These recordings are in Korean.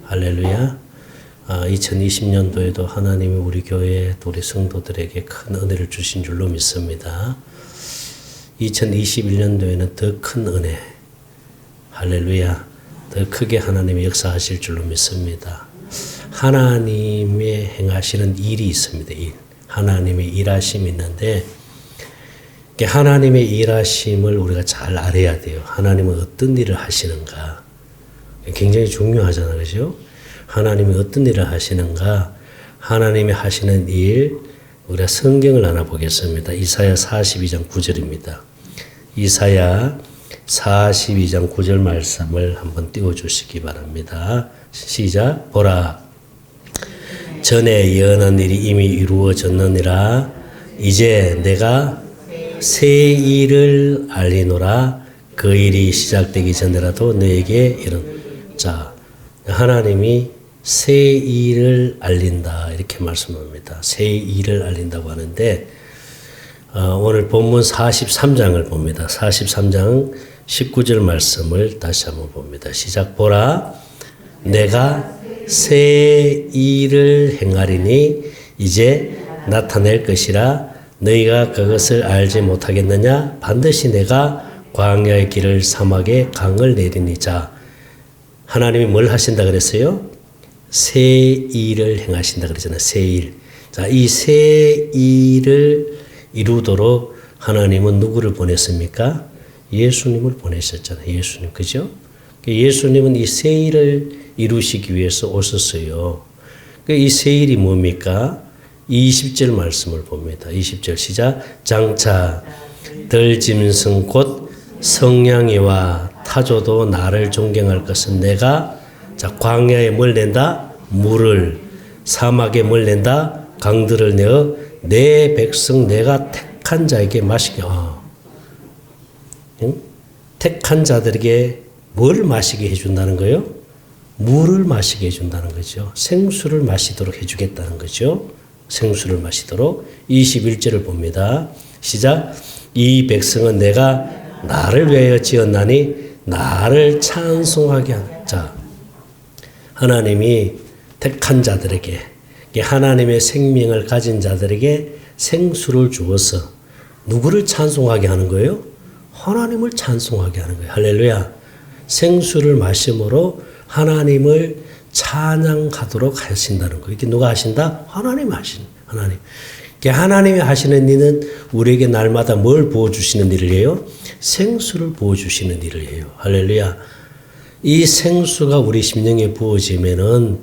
할렐루야. 2020년도에도 하나님이 우리 교회 또 우리 성도들에게 큰 은혜를 주신 줄로 믿습니다. 2021년도에는 더 큰 은혜, 할렐루야, 더 크게 하나님이 역사하실 줄로 믿습니다. 하나님의 행하시는 일이 있습니다. 일. 하나님의 일하심이 있는데 하나님의 일하심을 우리가 잘 알아야 돼요. 하나님은 어떤 일을 하시는가 굉장히 중요하잖아요. 그죠? 하나님이 어떤 일을 하시는가, 하나님이 하시는 일, 우리가 성경을 하나 보겠습니다. 이사야 42장 9절입니다. 이사야 42장 9절 말씀을 한번 띄워주시기 바랍니다. 시작. 보라, 전에 예언한 일이 이미 이루어졌느니라. 이제 내가 새 일을 알리노라. 그 일이 시작되기 전에라도 너에게 이런. 자, 하나님이 새 일을 알린다 이렇게 말씀합니다. 새 일을 알린다고 하는데 오늘 본문 43장을 봅니다. 43장 19절 말씀을 다시 한번 봅니다. 시작. 보라, 내가 새 일을 행하리니 이제 나타낼 것이라. 너희가 그것을 알지 못하겠느냐? 반드시 내가 광야의 길을 사막에 강을 내리니. 자, 하나님이 뭘 하신다 그랬어요? 새 일을 행하신다 그랬잖아요. 새 일. 자, 이 새 일을 이루도록 하나님은 누구를 보냈습니까? 예수님을 보내셨잖아요. 예수님. 그죠? 예수님은 이 새 일을 이루시기 위해서 오셨어요. 이 새 일이 뭡니까? 20절 말씀을 봅니다. 20절 시작. 장차 들짐승 곧 성냥이와 타조도 나를 존경할 것은 내가, 자, 광야에 뭘 낸다? 물을. 사막에 뭘 낸다? 강들을 내어 내 백성 내가 택한 자에게 마시게. 응? 택한 자들에게 뭘 마시게 해준다는 거예요? 물을 마시게 해준다는 거죠. 생수를 마시도록 해주겠다는 거죠. 생수를 마시도록. 21절을 봅니다. 시작. 이 백성은 내가 나를 위하여 지었나니 나를 찬송하게 하는. 자, 하나님이 택한 자들에게, 하나님의 생명을 가진 자들에게 생수를 주어서 누구를 찬송하게 하는 거예요? 하나님을 찬송하게 하는 거예요. 할렐루야. 생수를 마심으로 하나님을 찬양하도록 하신다는 거예요. 이게 누가 하신다? 하나님이 하신다. 하나님. 하나님이 하시는 일은 우리에게 날마다 뭘 부어주시는 일을 해요? 생수를 부어주시는 일을 해요. 할렐루야. 이 생수가 우리 심령에 부어지면은,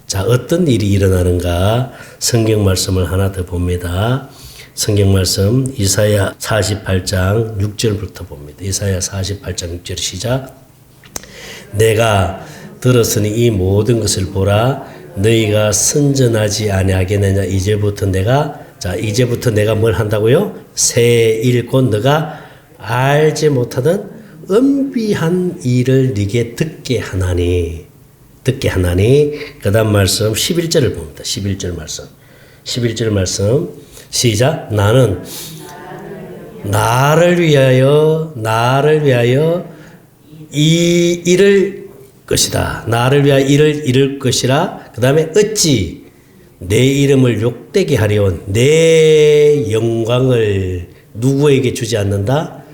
자, 어떤 일이 일어나는가? 성경 말씀을 하나 더 봅니다. 성경 말씀 이사야 48장 6절부터 봅니다. 이사야 48장 6절 시작. 내가 들었으니 이 모든 것을 보라. 너희가 선전하지 아니하겠느냐? 이제부터 내가 뭘 한다고요? 새 일 곧 너가 알지 못하던 은비한 일을 네게 듣게 하나니. 그 다음 말씀 11절을 봅니다. 11절 말씀 시작. 나는 나를 위하여 이 일을 것이다. 나를 위하여 일을 이룰 것이라. 그 다음에 어찌 내 이름을 욕되게 하려온 내 영광을 누구에게 주지 않는다?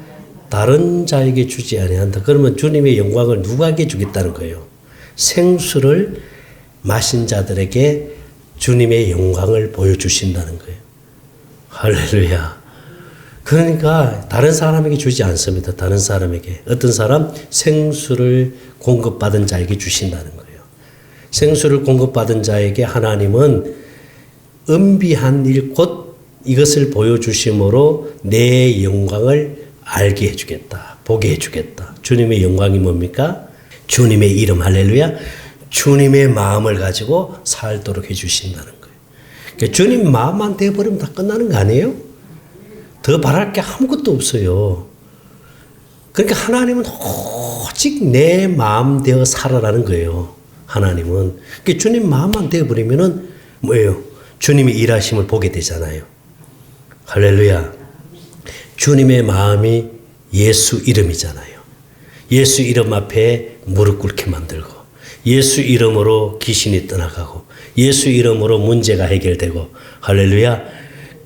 다른 자에게 주지 아니한다. 그러면 주님의 영광을 누구에게 주겠다는 거예요? 생수를 마신 자들에게 주님의 영광을 보여주신다는 거예요. 할렐루야. 그러니까 다른 사람에게 주지 않습니다. 다른 사람에게. 어떤 사람? 생수를 공급받은 자에게 주신다는 거예요. 생수를 공급받은 자에게 하나님은 은비한 일 곧 이것을 보여주심으로 내 영광을 알게 해주겠다. 보게 해주겠다. 주님의 영광이 뭡니까? 주님의 이름. 할렐루야. 주님의 마음을 가지고 살도록 해주신다는 거예요. 그러니까 주님 마음만 되어버리면 다 끝나는 거 아니에요? 더 바랄 게 아무것도 없어요. 그러니까 하나님은 오직 내 마음 되어 살아라는 거예요. 하나님은. 그러니까 주님 마음만 되어버리면은 뭐예요? 주님의 일하심을 보게 되잖아요. 할렐루야. 주님의 마음이 예수 이름이잖아요. 예수 이름 앞에 무릎 꿇게 만들고, 예수 이름으로 귀신이 떠나가고 예수 이름으로 문제가 해결되고 할렐루야.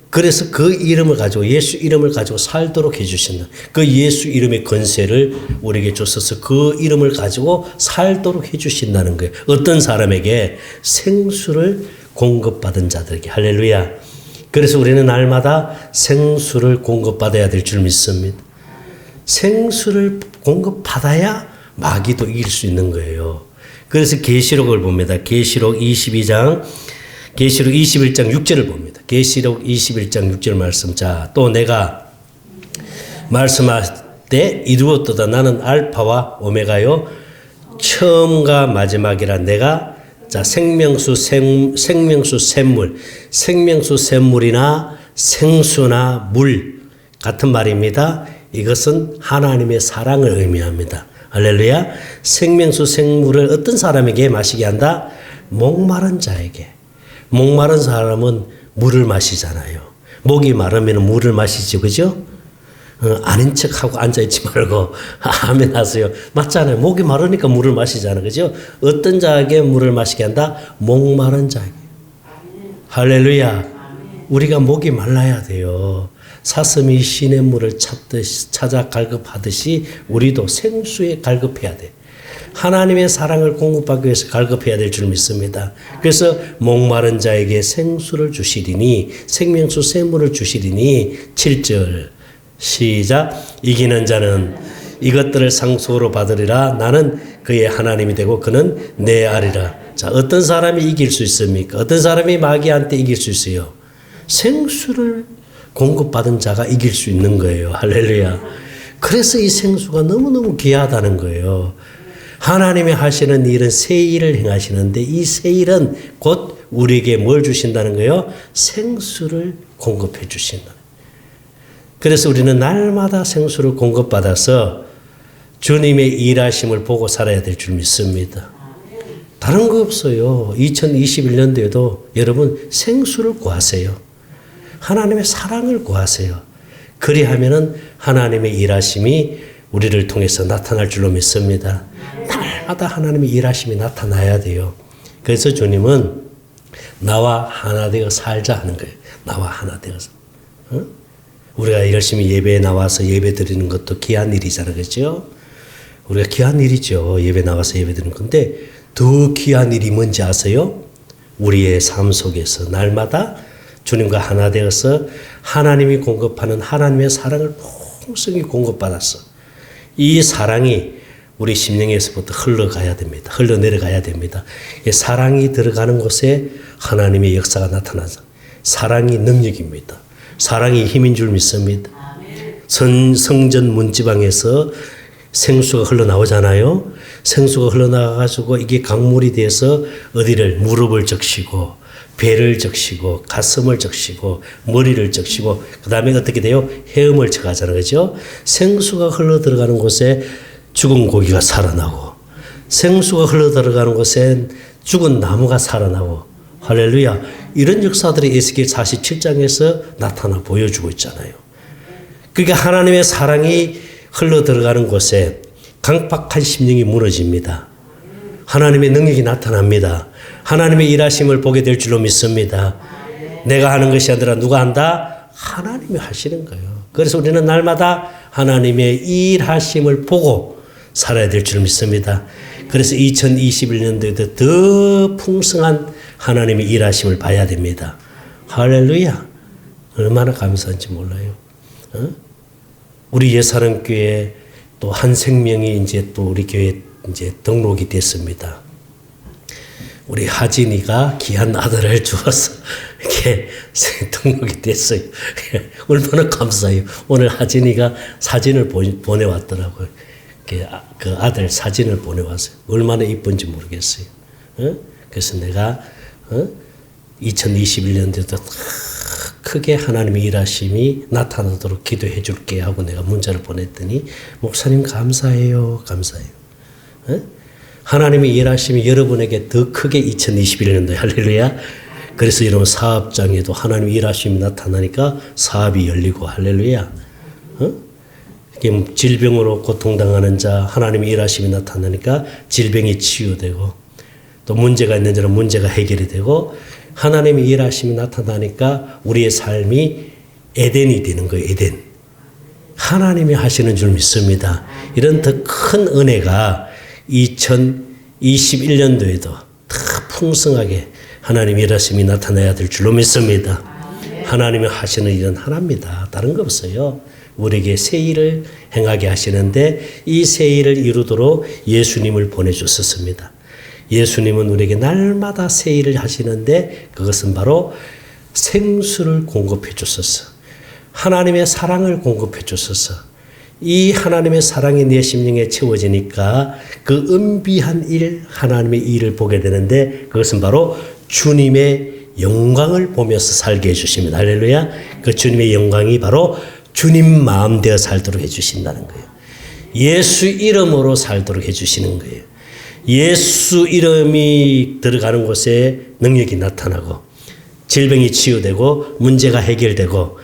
그래서 그 이름을 가지고 예수 이름을 가지고 살도록 해주신다. 그 예수 이름의 권세를 우리에게 주셔서 그 이름을 가지고 살도록 해주신다는 거예요. 어떤 사람에게 생수를 공급받은 자들에게 할렐루야. 그래서 우리는 날마다 생수를 공급받아야 될 줄 믿습니다. 생수를 공급받아야 마귀도 이길 수 있는 거예요. 그래서 계시록을 봅니다. 계시록 21장 6절을 봅니다. 계시록 21장 6절 말씀. 자, 또 내가 말씀할 때 이루었도다. 나는 알파와 오메가요. 처음과 마지막이라. 내가 자, 생명수 샘물이나 생수나 물 같은 말입니다. 이것은 하나님의 사랑을 의미합니다. 할렐루야. 생명수 생물을 어떤 사람에게 마시게 한다? 목마른 자에게. 목마른 사람은 물을 마시잖아요. 목이 마르면 물을 마시죠. 그죠? 아닌 척하고 앉아있지 말고 아멘 하세요. 맞잖아요. 목이 마르니까 물을 마시잖아요. 그죠? 어떤 자에게 물을 마시게 한다? 목마른 자에게. 할렐루야. 우리가 목이 말라야 돼요. 사슴이 신의 물을 찾아 갈급하듯이 우리도 생수에 갈급해야 돼. 하나님의 사랑을 공급하기 위해서 갈급해야 될 줄 믿습니다. 그래서 목마른 자에게 생수를 주시리니 생명수 샘물을 주시리니 7절 시작. 이기는 자는 이것들을 상속으로 받으리라. 나는 그의 하나님이 되고 그는 내 아리라. 자, 어떤 사람이 이길 수 있습니까? 어떤 사람이 마귀한테 이길 수 있어요? 생수를 공급받은 자가 이길 수 있는 거예요. 할렐루야. 그래서 이 생수가 너무너무 귀하다는 거예요. 하나님이 하시는 일은 새 일을 행하시는데 이 새 일은 곧 우리에게 뭘 주신다는 거예요? 생수를 공급해 주신다. 그래서 우리는 날마다 생수를 공급받아서 주님의 일하심을 보고 살아야 될 줄 믿습니다. 다른 거 없어요. 2021년도에도 여러분 생수를 구하세요. 하나님의 사랑을 구하세요. 그리하면은 하나님의 일하심이 우리를 통해서 나타날 줄로 믿습니다. 날마다 하나님의 일하심이 나타나야 돼요. 그래서 주님은 나와 하나 되어 살자 하는 거예요. 나와 하나 되어서. 어? 우리가 열심히 예배에 나와서 예배 드리는 것도 귀한 일이잖아요. 그렇죠? 우리가 귀한 일이죠. 예배 나와서 예배 드리는 건데 더 귀한 일이 뭔지 아세요? 우리의 삶 속에서 날마다 주님과 하나 되어서 하나님이 공급하는 하나님의 사랑을 풍성히 공급받았어. 이 사랑이 우리 심령에서부터 흘러가야 됩니다. 흘러내려가야 됩니다. 사랑이 들어가는 곳에 하나님의 역사가 나타나죠. 사랑이 능력입니다. 사랑이 힘인 줄 믿습니다. 성전 문지방에서 생수가 흘러나오잖아요. 생수가 흘러나와가지고 이게 강물이 돼서 어디를 무릎을 적시고 배를 적시고 가슴을 적시고 머리를 적시고 그 다음에 어떻게 돼요? 헤엄을 쳐가잖아요. 그죠? 생수가 흘러들어가는 곳에 죽은 고기가 살아나고 생수가 흘러들어가는 곳에 죽은 나무가 살아나고 할렐루야. 이런 역사들이 에스겔 47장에서 나타나 보여주고 있잖아요. 그러니까 하나님의 사랑이 흘러들어가는 곳에 강팍한 심령이 무너집니다. 하나님의 능력이 나타납니다. 하나님의 일하심을 보게 될 줄로 믿습니다. 내가 하는 것이 아니라 누가 한다? 하나님이 하시는 거예요. 그래서 우리는 날마다 하나님의 일하심을 보고 살아야 될 줄 믿습니다. 그래서 2021년도에도 더 풍성한 하나님의 일하심을 봐야 됩니다. 할렐루야. 얼마나 감사한지 몰라요. 우리 예사람교회 또 한 생명이 이제 또 우리 교회 이제 등록이 됐습니다. 우리 하진이가 귀한 아들을 주어서 이렇게 등록이 됐어요. 얼마나 감사해요. 오늘 하진이가 사진을 보내왔더라고요. 그 아들 사진을 보내왔어요. 얼마나 이쁜지 모르겠어요. 그래서 내가 2021년도에도 크게 하나님의 일하심이 나타나도록 기도해 줄게 하고 내가 문자를 보냈더니 목사님 감사해요. 감사해요. 하나님의 일하심이 여러분에게 더 크게 2021년도에 할렐루야. 그래서 여러분 사업장에도 하나님의 일하심이 나타나니까 사업이 열리고 할렐루야. 질병으로 고통당하는 자 하나님의 일하심이 나타나니까 질병이 치유되고 또 문제가 있는 자는 문제가 해결이 되고 하나님의 일하심이 나타나니까 우리의 삶이 에덴이 되는 거예요. 에덴. 하나님이 하시는 줄 믿습니다. 이런 더 큰 은혜가 2021년도에도 더 풍성하게 하나님의 일하심이 나타나야 될 줄로 믿습니다. 하나님이 하시는 일은 하나입니다. 다른 거 없어요. 우리에게 새 일을 행하게 하시는데 이 새 일을 이루도록 예수님을 보내주셨습니다. 예수님은 우리에게 날마다 새 일을 하시는데 그것은 바로 생수를 공급해 주셔서 하나님의 사랑을 공급해 주셔서 이 하나님의 사랑이 내 심령에 채워지니까 그 은비한 일, 하나님의 일을 보게 되는데 그것은 바로 주님의 영광을 보면서 살게 해주십니다. 할렐루야. 그 주님의 영광이 바로 주님 마음 되어 살도록 해주신다는 거예요. 예수 이름으로 살도록 해주시는 거예요. 예수 이름이 들어가는 곳에 능력이 나타나고 질병이 치유되고 문제가 해결되고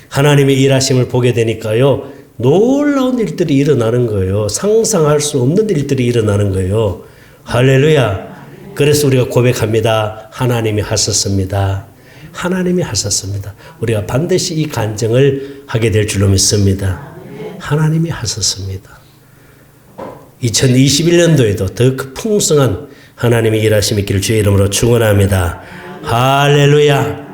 하나님의 일하심을 보게 되니까요. 놀라운 일들이 일어나는 거예요. 상상할 수 없는 일들이 일어나는 거예요. 할렐루야. 그래서 우리가 고백합니다. 하나님이 하셨습니다. 하나님이 하셨습니다. 우리가 반드시 이 간증을 하게 될 줄로 믿습니다. 하나님이 하셨습니다. 2021년도에도 더 풍성한 하나님의 일하심이 있기를 주의 이름으로 축원합니다. 할렐루야.